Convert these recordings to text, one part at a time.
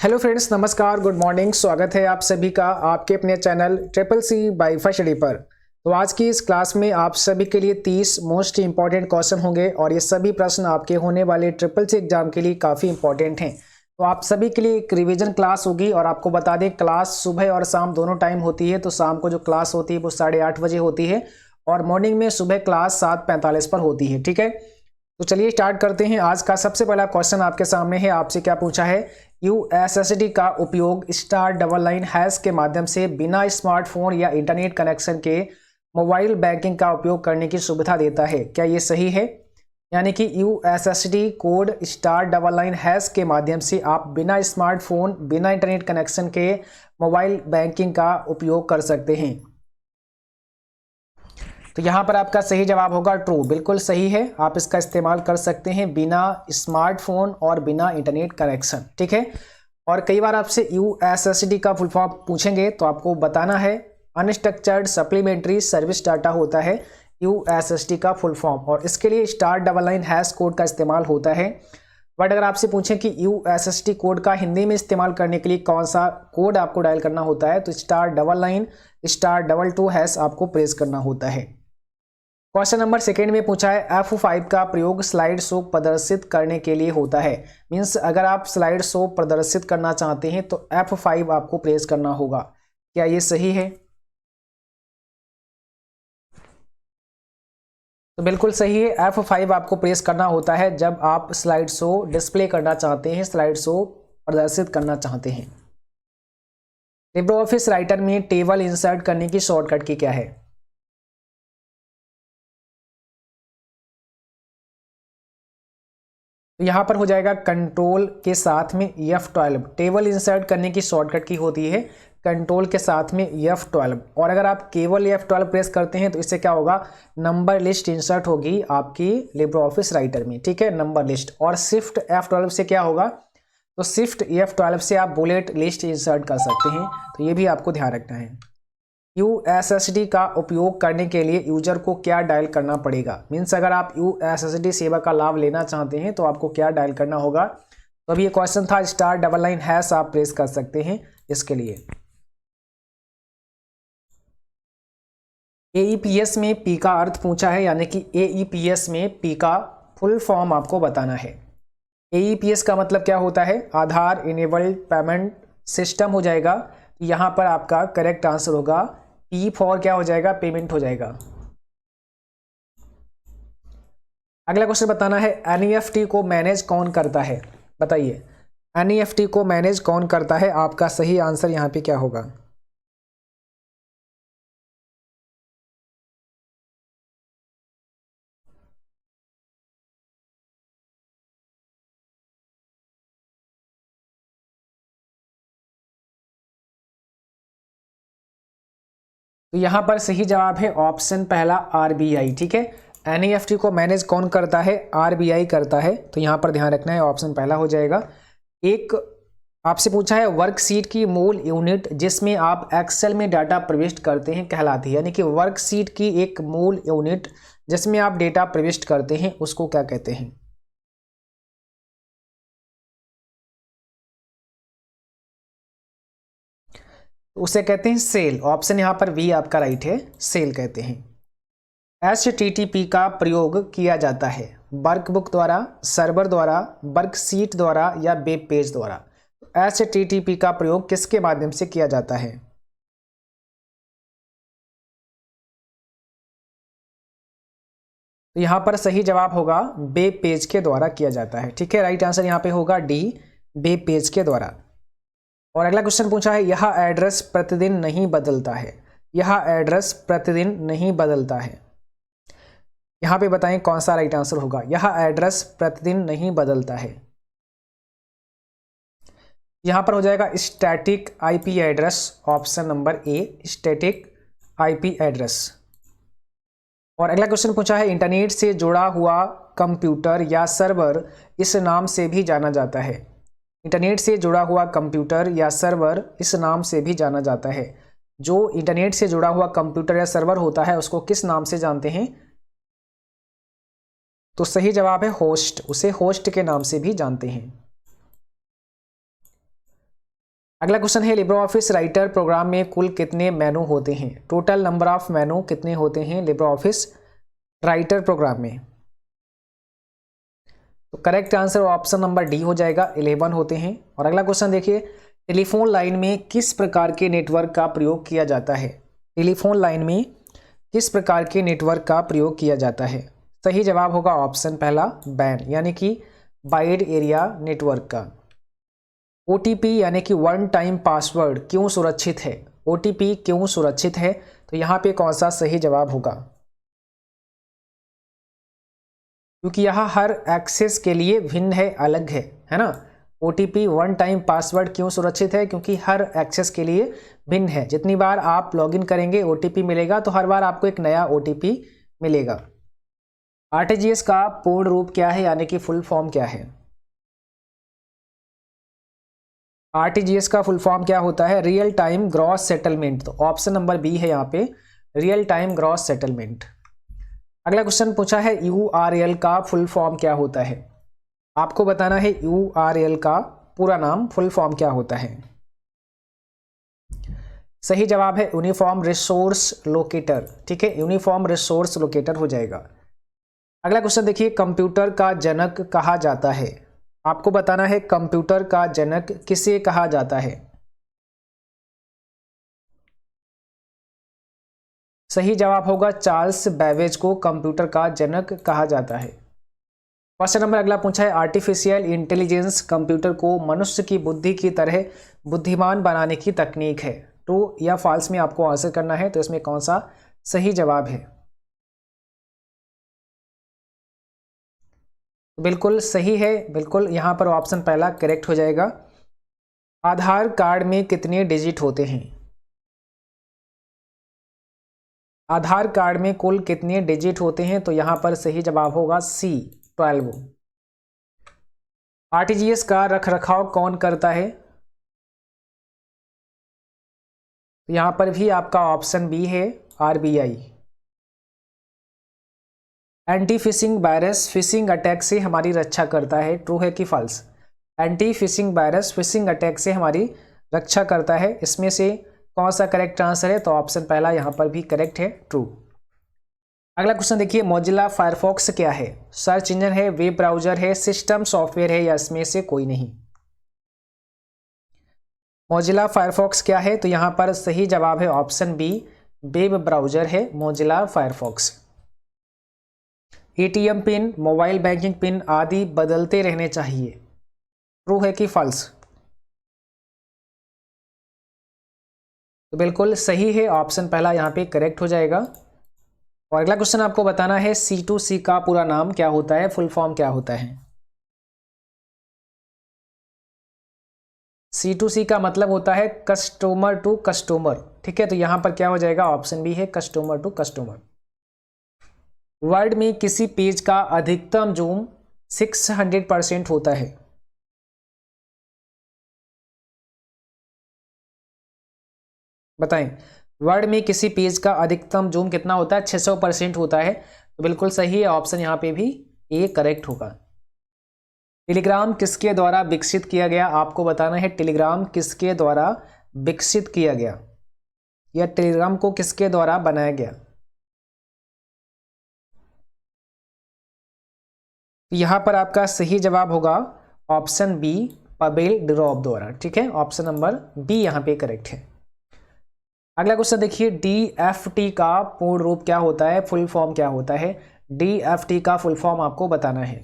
Hello friends, नमस्कार, good morning. स्वागत है आप सभी का आपके अपने चैनल ट्रिपल सी बाई फर्स्टडी पर। तो आज की इस क्लास में आप सभी के लिए 30 मोस्ट इंपॉर्टेंट क्वेश्चन होंगे और ये सभी प्रश्न आपके होने वाले ट्रिपल सी एग्जाम के लिए काफ़ी इंपॉर्टेंट हैं। तो आप सभी के लिए एक रिवीजन क्लास होगी और आपको बता दें क्लास सुबह और शाम दोनों टाइम होती है। तो शाम को जो क्लास होती है वो 8:30 बजे होती है और मॉर्निंग में सुबह क्लास 7:45 पर होती है। ठीक है, तो चलिए स्टार्ट करते हैं। आज का सबसे पहला क्वेश्चन आपके सामने है। आपसे क्या पूछा है? यूएसएसडी का उपयोग *9# के माध्यम से बिना स्मार्टफोन या इंटरनेट कनेक्शन के मोबाइल बैंकिंग का उपयोग करने की सुविधा देता है। क्या ये सही है? यानी कि यूएसएसडी कोड *9# के माध्यम से आप बिना स्मार्टफोन बिना इंटरनेट कनेक्शन के मोबाइल बैंकिंग का उपयोग कर सकते हैं। तो यहाँ पर आपका सही जवाब होगा ट्रू। बिल्कुल सही है, आप इसका इस्तेमाल कर सकते हैं बिना स्मार्टफोन और बिना इंटरनेट कनेक्शन। ठीक है, और कई बार आपसे यूएसएसडी का फुल फॉर्म पूछेंगे तो आपको बताना है अनस्ट्रक्चर्ड सप्लीमेंट्री सर्विस डाटा होता है यूएसएसडी का फुल फॉर्म, और इसके लिए *9# कोड का इस्तेमाल होता है। बट अगर आपसे पूछें कि यूएसएसडी कोड का हिंदी में इस्तेमाल करने के लिए कौन सा कोड आपको डायल करना होता है, तो *99*22# आपको प्रेस करना होता है। क्वेश्चन नंबर सेकेंड में पूछा है F5 का प्रयोग स्लाइड शो प्रदर्शित करने के लिए होता है। मीन्स अगर आप स्लाइड शो प्रदर्शित करना चाहते हैं तो F5 आपको प्रेस करना होगा। क्या ये सही है? तो बिल्कुल सही है, F5 आपको प्रेस करना होता है जब आप स्लाइड शो डिस्प्ले करना चाहते हैं, स्लाइड शो प्रदर्शित करना चाहते हैं। लिब्रे ऑफिस राइटर में टेबल इंसर्ट करने की शॉर्टकट की क्या है? तो यहाँ पर हो जाएगा कंट्रोल के साथ में F12। टेबल इंसर्ट करने की शॉर्टकट की होती है कंट्रोल के साथ में F12, और अगर आप केवल F12 प्रेस करते हैं तो इससे क्या होगा, नंबर लिस्ट इंसर्ट होगी आपकी लिब्रे ऑफिस राइटर में। ठीक है, नंबर लिस्ट। और शिफ्ट F12 से क्या होगा, तो शिफ्ट F12 से आप बुलेट लिस्ट इंसर्ट कर सकते हैं। तो ये भी आपको ध्यान रखना है। यूएसएसडी का उपयोग करने के लिए यूजर को क्या डायल करना पड़ेगा? मीन्स अगर आप यूएसएसडी सेवा का लाभ लेना चाहते हैं तो आपको क्या डायल करना होगा? तो अभी ये क्वेश्चन था *9# आप प्रेस कर सकते हैं इसके लिए। एईपीएस में पी का अर्थ पूछा है, यानी कि एईपीएस में पी का फुल फॉर्म आपको बताना है। एईपीएस का मतलब क्या होता है? आधार इनेबल्ड पेमेंट सिस्टम हो जाएगा। यहाँ पर आपका करेक्ट आंसर होगा पी फॉर क्या हो जाएगा, पेमेंट हो जाएगा। अगला क्वेश्चन बताना है एनईएफटी को मैनेज कौन करता है? बताइए, एनईएफटी को मैनेज कौन करता है? आपका सही आंसर यहाँ पे क्या होगा? तो यहाँ पर सही जवाब है ऑप्शन पहला आरबीआई। ठीक है, एनईएफटी को मैनेज कौन करता है? आरबीआई करता है। तो यहाँ पर ध्यान रखना है, ऑप्शन पहला हो जाएगा। एक आपसे पूछा है वर्कशीट की मूल यूनिट जिसमें आप एक्सेल में डाटा प्रविष्ट करते हैं कहलाती है। यानी कि वर्कशीट की एक मूल यूनिट जिसमें आप डेटा प्रविष्ट करते हैं उसको क्या कहते हैं? उसे कहते हैं सेल। ऑप्शन यहाँ पर बी आपका राइट है, सेल कहते हैं। HTTP का प्रयोग किया जाता है वर्कबुक द्वारा, सर्वर द्वारा, वर्कशीट द्वारा या वेब पेज द्वारा। HTTP का प्रयोग किसके माध्यम से किया जाता है? तो यहाँ पर सही जवाब होगा वेब पेज के द्वारा किया जाता है। ठीक है, राइट आंसर यहाँ पे होगा डी, वेब पेज के द्वारा। और अगला क्वेश्चन पूछा है यह एड्रेस प्रतिदिन नहीं बदलता है। यह एड्रेस प्रतिदिन नहीं बदलता है, यहाँ पे बताएं कौन सा राइट आंसर होगा। यह एड्रेस प्रतिदिन नहीं बदलता है, यहाँ पर हो जाएगा static IP address. Option number A, static IP address. और अगला क्वेश्चन पूछा है इंटरनेट से जुड़ा हुआ कंप्यूटर या सर्वर इस नाम से भी जाना जाता है। इंटरनेट से जुड़ा हुआ कंप्यूटर या सर्वर इस नाम से भी जाना जाता है। जो इंटरनेट से जुड़ा हुआ कंप्यूटर या सर्वर होता है उसको किस नाम से जानते हैं? तो सही जवाब है होस्ट। उसे होस्ट के नाम से भी जानते हैं। अगला क्वेश्चन है लिब्रे ऑफिस राइटर प्रोग्राम में कुल कितने मेनू होते हैं? टोटल नंबर ऑफ मेनू कितने होते हैं लिब्रे ऑफिस राइटर प्रोग्राम में? तो correct answer option number D हो जाएगा, 11 होते हैं। और अगला क्वेश्चन देखिए, टेलीफोन लाइन में किस प्रकार के नेटवर्क का प्रयोग किया जाता है? टेलीफोन लाइन में किस प्रकार के नेटवर्क का प्रयोग किया जाता है? सही जवाब होगा ऑप्शन पहला, बैन यानी कि वाइड एरिया नेटवर्क का। ओटीपी यानी कि वन टाइम पासवर्ड क्यों सुरक्षित है? ओटीपी क्यों सुरक्षित है? तो यहाँ पे कौन सा सही जवाब होगा? क्योंकि यह हर एक्सेस के लिए भिन्न है, अलग है ना। ओटीपी वन टाइम पासवर्ड क्यों सुरक्षित है? क्योंकि हर एक्सेस के लिए भिन्न है। जितनी बार आप लॉगिन करेंगे ओटीपी मिलेगा, तो हर बार आपको एक नया ओटीपी मिलेगा। आरटीजीएस का पूर्ण रूप क्या है यानी कि फुल फॉर्म क्या है? आरटीजीएस का फुल फॉर्म क्या होता है? Real time gross settlement. तो ऑप्शन नंबर बी है यहाँ पे, रियल टाइम ग्रॉस सेटलमेंट। अगला क्वेश्चन पूछा है यूआरएल का फुल फॉर्म क्या होता है? आपको बताना है यूआरएल का पूरा नाम, फुल फॉर्म क्या होता है। सही जवाब है यूनिफॉर्म रिसोर्स लोकेटर। ठीक है, यूनिफॉर्म रिसोर्स लोकेटर हो जाएगा। अगला क्वेश्चन देखिए, कंप्यूटर का जनक कहा जाता है? आपको बताना है कंप्यूटर का जनक किसे कहा जाता है। सही जवाब होगा चार्ल्स बैबेज को कंप्यूटर का जनक कहा जाता है। क्वेश्चन नंबर अगला पूछा है, आर्टिफिशियल इंटेलिजेंस कंप्यूटर को मनुष्य की बुद्धि की तरह बुद्धिमान बनाने की तकनीक है। ट्रू या फॉल्स में आपको आंसर करना है, तो इसमें कौन सा सही जवाब है? बिल्कुल सही है, बिल्कुल यहाँ पर ऑप्शन पहला करेक्ट हो जाएगा। आधार कार्ड में कितने डिजिट होते हैं? आधार कार्ड में कुल कितने डिजिट होते हैं? तो यहाँ पर सही जवाब होगा सी, 12। आरटीजीएस का रखरखाव कौन करता है? तो यहाँ पर भी आपका ऑप्शन बी है, RBI. Anti phishing virus phishing attack से हमारी रक्षा करता है। ट्रू है कि false? Anti phishing virus phishing attack से हमारी रक्षा करता है। इसमें से कौन सा करेक्ट आंसर है? तो ऑप्शन पहला यहाँ पर भी करेक्ट है, ट्रू। अगला क्वेश्चन देखिए, मोजिला फायरफॉक्स क्या है? सर्च इंजन है, वेब ब्राउजर है, सिस्टम सॉफ्टवेयर है, या इसमें से कोई नहीं? मोजिला फायरफॉक्स क्या है? तो यहाँ पर सही जवाब है ऑप्शन बी, वेब ब्राउजर है Mozilla Firefox. ATM pin, mobile banking pin आदि बदलते रहने चाहिए। ट्रू है कि फॉल्स? तो बिल्कुल सही है, ऑप्शन पहला यहाँ पे करेक्ट हो जाएगा। और अगला क्वेश्चन आपको बताना है C2C का पूरा नाम क्या होता है, फुल फॉर्म क्या होता है? C2C का मतलब होता है कस्टमर टू कस्टमर। ठीक है, तो यहाँ पर क्या हो जाएगा? ऑप्शन बी है, कस्टमर टू कस्टमर। वर्ड में किसी पेज का अधिकतम जूम 600% होता है? बताएं, वर्ड में किसी पेज का अधिकतम जूम कितना होता है? 600% होता है। तो बिल्कुल सही है, ऑप्शन यहाँ पे भी ए करेक्ट होगा। टेलीग्राम किसके द्वारा विकसित किया गया? आपको बताना है टेलीग्राम किसके द्वारा विकसित किया गया, या टेलीग्राम को किसके द्वारा बनाया गया? तो यहाँ पर आपका सही जवाब होगा ऑप्शन बी, पावेल ड्यूरोव द्वारा। ठीक है, ऑप्शन नंबर बी यहाँ पे करेक्ट है। अगला क्वेश्चन देखिए, डीएफटी का पूर्ण रूप क्या होता है, फुल फॉर्म क्या होता है? डीएफटी का फुल फॉर्म आपको बताना है।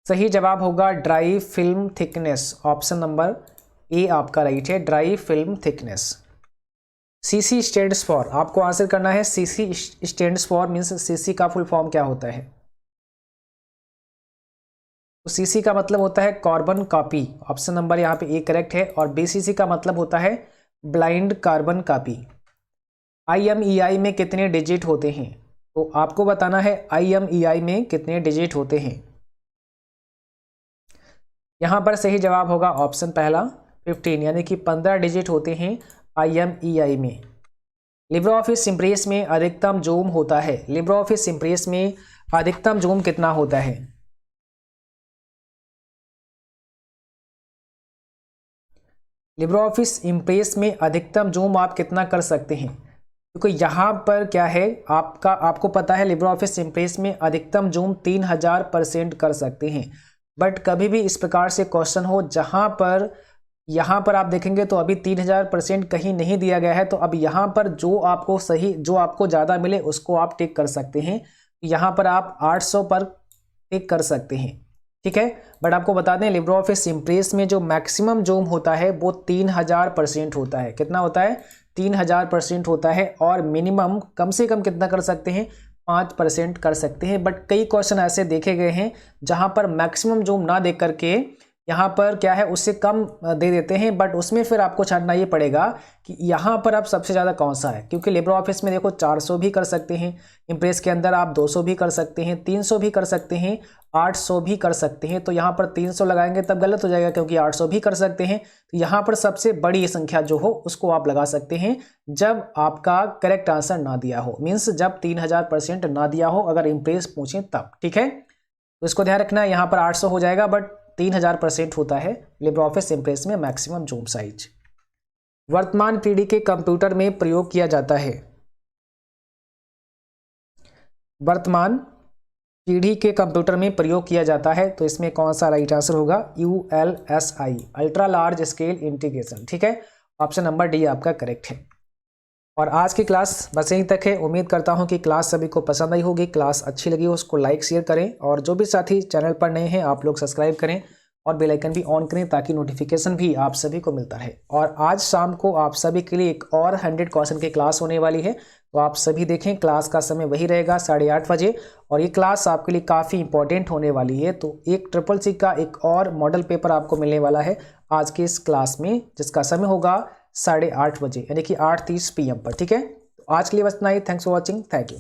सही जवाब होगा dry film thickness. Option number A आपका राइट है, dry film thickness. CC stands for, आपको आंसर करना है CC stands for means CC का फुल फॉर्म क्या होता है? तो सीसी का मतलब होता है कार्बन कॉपी। ऑप्शन नंबर यहाँ पे ए करेक्ट है। और बीसीसी का मतलब होता है ब्लाइंड कार्बन कॉपी। आईएमईआई में कितने डिजिट होते हैं? तो आपको बताना है आईएमईआई में कितने डिजिट होते हैं। यहाँ पर सही जवाब होगा ऑप्शन पहला 15, यानी कि 15 डिजिट होते हैं आईएमईआई में। लिब्रे ऑफिस इम्प्रेस में अधिकतम जूम होता है? लिब्रे ऑफिस इम्प्रेस में अधिकतम जूम कितना होता है? लिब्रे ऑफिस इम्प्रेस में अधिकतम जूम आप कितना कर सकते हैं, क्योंकि यहाँ पर क्या है आपको पता है लिब्रे ऑफिस इम्प्रेस में अधिकतम जूम 3000% कर सकते हैं। बट कभी भी इस प्रकार से क्वेश्चन हो जहाँ पर यहाँ पर आप देखेंगे तो अभी 3000% कहीं नहीं दिया गया है, तो अब यहाँ पर जो आपको ज़्यादा मिले उसको आप टिक कर सकते हैं। यहाँ पर आप 800 पर टिक कर सकते हैं, ठीक है। बट आपको बता दें लिब्रे ऑफिस इम्प्रेस में जो मैक्सिमम जूम होता है वो 3000% होता है। कितना होता है? 3000% होता है। और मिनिमम कम से कम कितना कर सकते हैं? 5% कर सकते हैं। बट कई क्वेश्चन ऐसे देखे गए हैं जहां पर मैक्सिमम जूम ना दे करके यहाँ पर क्या है उससे कम दे देते हैं, बट उसमें फिर आपको छांटना ये पड़ेगा कि यहाँ पर अब सबसे ज़्यादा कौन सा है, क्योंकि लिब्रे ऑफिस में देखो 400 भी कर सकते हैं, इम्प्रेस के अंदर आप 200 भी कर सकते हैं, 300 भी कर सकते हैं, 800 भी कर सकते हैं। तो यहाँ पर 300 लगाएंगे तब गलत हो जाएगा, क्योंकि 800 भी कर सकते हैं। तो यहाँ पर सबसे बड़ी संख्या जो हो उसको आप लगा सकते हैं जब आपका करेक्ट आंसर ना दिया हो, मीन्स जब 3000% ना दिया हो, अगर इम्प्रेस पूछें तब, ठीक है। तो इसको ध्यान रखना है, यहाँ पर 800 हो जाएगा बट 3000% होता है लिब्रे ऑफिस इम्प्रेस में मैक्सिमम जूम साइज। वर्तमान पीढ़ी के कंप्यूटर में प्रयोग किया जाता है। वर्तमान पीढ़ी के कंप्यूटर में प्रयोग किया जाता है, तो इसमें कौन सा राइट आंसर होगा? ULSI, ultra large scale integration, ठीक है। ऑप्शन नंबर डी आपका करेक्ट है। और आज की क्लास बस यहीं तक है। उम्मीद करता हूं कि क्लास सभी को पसंद आई होगी। क्लास अच्छी लगी हो उसको लाइक शेयर करें, और जो भी साथी चैनल पर नए हैं आप लोग सब्सक्राइब करें और बेल आइकन भी ऑन करें ताकि नोटिफिकेशन भी आप सभी को मिलता रहे। और आज शाम को आप सभी के लिए एक और 100 क्वेश्चन की क्लास होने वाली है, तो आप सभी देखें। क्लास का समय वही रहेगा 8:30 बजे, और ये क्लास आपके लिए काफ़ी इंपॉर्टेंट होने वाली है। तो एक CCC का एक और मॉडल पेपर आपको मिलने वाला है आज की इस क्लास में, जिसका समय होगा 8:30 बजे, यानी कि 8:30 PM पर, ठीक है। तो आज के लिए बस इतना ही। Thanks for watching, thank you.